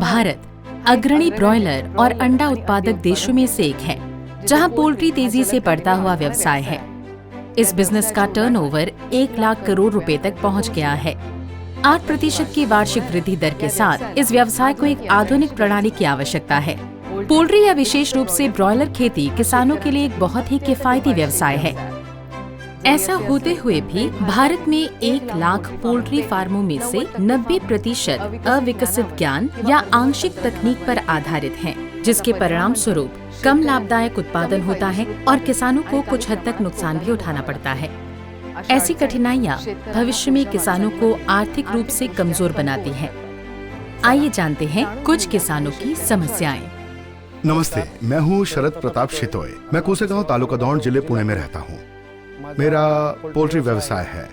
भारत अग्रणी ब्रॉयलर और अंडा उत्पादक देशों में से एक है, जहां पोल्ट्री तेजी से बढ़ता हुआ व्यवसाय है। इस बिजनेस का टर्नओवर 1 लाख करोड़ रुपए तक पहुंच गया है। 8% की वार्षिक वृद्धि दर के साथ इस व्यवसाय को एक आधुनिक प्रणाली की आवश्यकता है। पोल्ट्री या विशेष रूप से ब्रॉयलर खेती किसानों के लिए एक बहुत ही किफायती व्यवसाय है। ऐसा होते हुए भी भारत में 1 लाख पोल्ट्री फार्मों में से 90% अविकसित ज्ञान या आंशिक तकनीक पर आधारित हैं, जिसके परिणाम स्वरूप कम लाभदायक उत्पादन होता है और किसानों को कुछ हद तक नुकसान भी उठाना पड़ता है। ऐसी कठिनाइयाँ भविष्य में किसानों को आर्थिक रूप से कमजोर बनाती हैं। आइए जानते हैं कुछ किसानों की समस्याएं। नमस्ते, मैं हूँ शरद प्रताप शितोय। मैं कोसेगांव तालुका दौंड जिले पुणे में रहता हूँ। मेरा पोल्ट्री व्यवसाय है।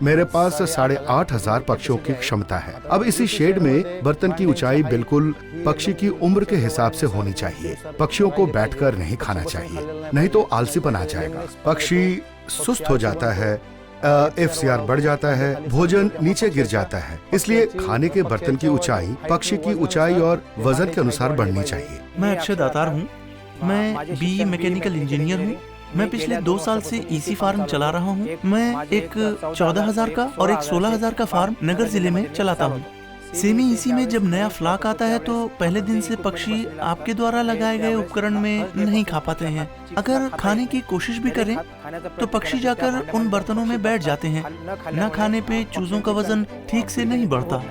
मेरे पास 8,500 पक्षियों की क्षमता है। अब इसी शेड में बर्तन की ऊंचाई बिल्कुल पक्षी की उम्र के हिसाब से होनी चाहिए। पक्षियों को बैठकर नहीं खाना चाहिए, नहीं तो आलसीपन आ जाएगा। पक्षी सुस्त हो जाता है, FCR बढ़ जाता है, भोजन नीचे गिर जाता है। इसलिए खाने के बर्तन की ऊंचाई पक्षी की ऊंचाई और वजन के अनुसार बढ़नी चाहिए। मैं अक्षय दातार हूँ। मैं BE मैकेनिकल इंजीनियर हूँ। मैं पिछले 2 साल से EC फार्म चला रहा हूँ। मैं एक 14,000 का और एक 16,000 का फार्म नगर जिले में चलाता हूँ। सेमी EC में जब नया फ्लाक आता है तो पहले दिन से पक्षी आपके द्वारा लगाए गए उपकरण में नहीं खा पाते हैं। अगर खाने की कोशिश भी करें तो पक्षी जाकर उन बर्तनों में बैठ जाते हैं। न खाने पे चूजों का वजन ठीक से नहीं बढ़ता।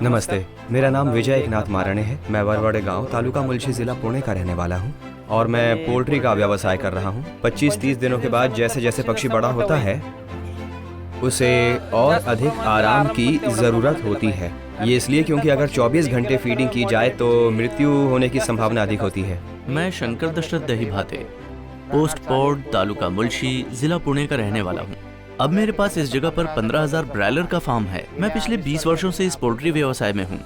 नमस्ते, मेरा नाम विजय एकनाथ माराणे है। मैं वरवड़े गांव तालुका मुलशी जिला पुणे का रहने वाला हूं और मैं पोल्ट्री का व्यवसाय कर रहा हूं। 25-30 दिनों के बाद जैसे जैसे पक्षी बड़ा होता है उसे और अधिक आराम की ज़रूरत होती है। ये इसलिए क्योंकि अगर 24 घंटे फीडिंग की जाए तो मृत्यु होने की संभावना अधिक होती है। मैं शंकर दशरथ दही भाते, पोस्ट पौड तालुका मुलशी जिला पुणे का रहने वाला हूँ। अब मेरे पास इस जगह पर 15,000 ब्रॉयलर का फार्म है। मैं पिछले 20 वर्षों से इस पोल्ट्री व्यवसाय में हूँ।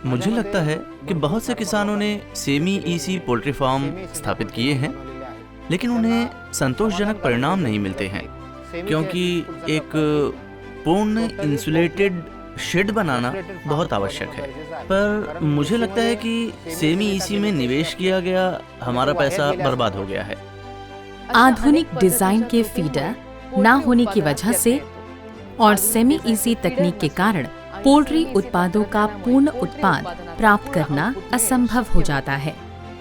मुझे लगता है कि बहुत से किसानों ने सेमी EC पोल्ट्री फार्म स्थापित किए हैं, लेकिन उन्हें संतोषजनक परिणाम नहीं मिलते हैं, क्योंकि एक पूर्ण इंसुलेटेड शेड बनाना बहुत आवश्यक है। पर मुझे लगता है कि सेमी EC में निवेश किया गया हमारा पैसा बर्बाद हो गया है। आधुनिक डिजाइन के फीडर ना होने की वजह से और सेमी EC तकनीक के कारण पोल्ट्री उत्पादों का पूर्ण उत्पाद प्राप्त करना असंभव हो जाता है।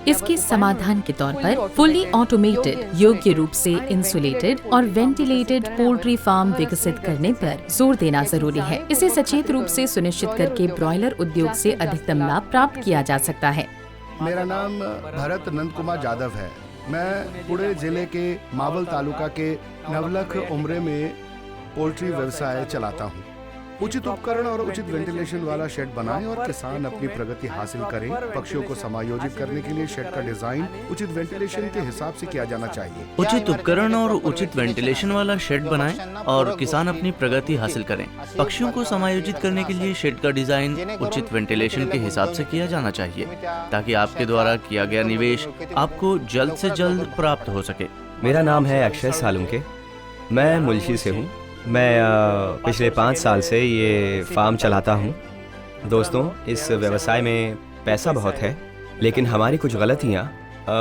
इसके समाधान के तौर पर फुली ऑटोमेटेड, योग्य रूप से इंसुलेटेड और वेंटिलेटेड पोल्ट्री फार्म विकसित करने पर जोर देना जरूरी है। इसे सचेत रूप से सुनिश्चित करके ब्रॉयलर उद्योग से अधिकतम लाभ प्राप्त किया जा सकता है। मेरा नाम भरत नंद कुमार जाधव है। मैं पुणे जिले के मावल तालुका के नवलख उमरे में पोल्ट्री व्यवसाय चलाता हूँ। उचित उपकरण और उचित वेंटिलेशन वाला शेड बनाएं और किसान अपनी प्रगति हासिल करें। पक्षियों को समायोजित करने के लिए शेड का डिजाइन उचित वेंटिलेशन के हिसाब से किया जाना चाहिए। उचित उपकरण और उचित वेंटिलेशन वाला शेड बनाएं और किसान अपनी प्रगति हासिल करें। पक्षियों को समायोजित करने के लिए शेड का डिजाइन उचित वेंटिलेशन के हिसाब से किया जाना चाहिए, ताकि आपके द्वारा किया गया निवेश आपको जल्द से जल्द प्राप्त हो सके। मेरा नाम है अक्षय सालुंके। मैं मुलशी से हूँ। मैं पिछले 5 साल से ये फार्म चलाता हूँ। दोस्तों, इस व्यवसाय में पैसा बहुत है, लेकिन हमारी कुछ गलतियाँ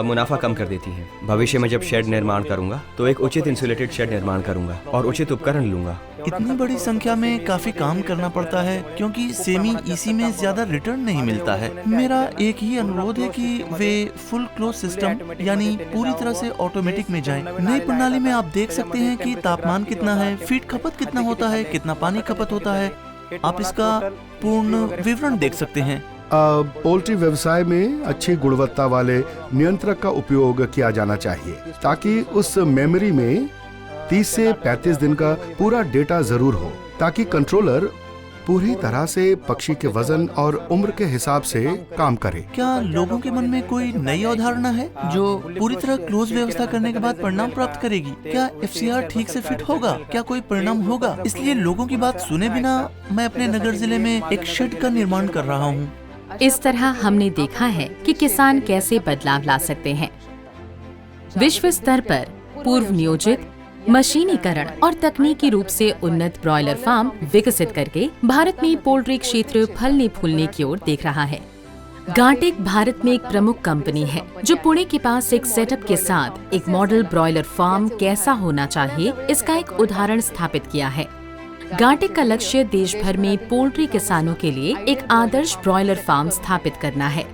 मुनाफा कम कर देती हैं। भविष्य में जब शेड निर्माण करूँगा तो एक उचित इंसुलेटेड शेड निर्माण करूँगा और उचित उपकरण लूँगा। इतनी बड़ी संख्या में काफी काम करना पड़ता है, क्योंकि सेमी EC में ज्यादा रिटर्न नहीं मिलता है। मेरा एक ही अनुरोध है कि वे फुल क्लोज सिस्टम यानी पूरी तरह से ऑटोमेटिक में जाएं। नई प्रणाली में आप देख सकते हैं कि तापमान कितना है, फीड खपत कितना होता है, कितना पानी खपत होता है। आप इसका पूर्ण विवरण देख सकते हैं। पोल्ट्री व्यवसाय में अच्छी गुणवत्ता वाले नियंत्रक का उपयोग किया जाना चाहिए, ताकि उस मेमोरी में 30 से 35 दिन का पूरा डेटा जरूर हो, ताकि कंट्रोलर पूरी तरह से पक्षी के वजन और उम्र के हिसाब से काम करे। क्या लोगों के मन में कोई नई अवधारणा है जो पूरी तरह क्लोज व्यवस्था करने के बाद परिणाम प्राप्त करेगी? क्या FCR ठीक से फिट होगा? क्या कोई परिणाम होगा? इसलिए लोगों की बात सुने बिना मैं अपने नगर जिले में एक शेड का निर्माण कर रहा हूँ। इस तरह हमने देखा है कि किसान कैसे बदलाव ला सकते हैं। विश्व स्तर पर पूर्व नियोजित मशीनीकरण और तकनीकी रूप से उन्नत ब्रॉयलर फार्म विकसित करके भारत में पोल्ट्री क्षेत्र फलने फूलने की ओर देख रहा है। गार्टेक भारत में एक प्रमुख कंपनी है जो पुणे के पास एक सेटअप के साथ एक मॉडल ब्रॉयलर फार्म कैसा होना चाहिए इसका एक उदाहरण स्थापित किया है। गार्टेक का लक्ष्य देश भर में पोल्ट्री किसानों के लिए एक आदर्श ब्रॉयलर फार्म स्थापित करना है।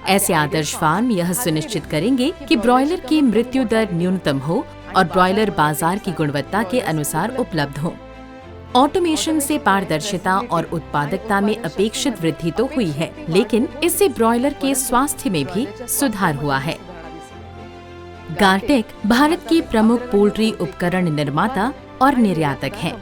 ऐसे आदर्श फार्म यह सुनिश्चित करेंगे कि ब्रॉयलर की मृत्यु दर न्यूनतम हो और ब्रॉयलर बाजार की गुणवत्ता के अनुसार उपलब्ध हो। ऑटोमेशन से पारदर्शिता और उत्पादकता में अपेक्षित वृद्धि तो हुई है, लेकिन इससे ब्रॉयलर के स्वास्थ्य में भी सुधार हुआ है। गार्टेक भारत की प्रमुख पोल्ट्री उपकरण निर्माता और निर्यातक है।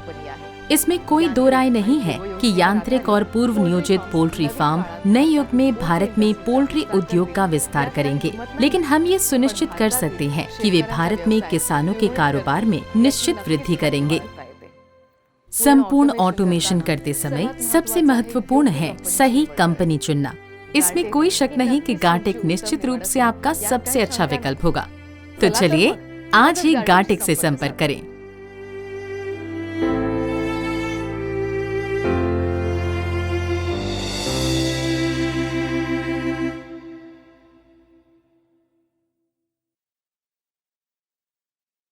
इसमें कोई दो राय नहीं है कि यांत्रिक और पूर्व नियोजित पोल्ट्री फार्म नए युग में भारत में पोल्ट्री उद्योग का विस्तार करेंगे, लेकिन हम ये सुनिश्चित कर सकते हैं कि वे भारत में किसानों के कारोबार में निश्चित वृद्धि करेंगे। संपूर्ण ऑटोमेशन करते समय सबसे महत्वपूर्ण है सही कंपनी चुनना। इसमें कोई शक नहीं कि गार्टेक निश्चित रूप से आपका सबसे अच्छा विकल्प होगा। तो चलिए आज ही गार्टेक से संपर्क करें।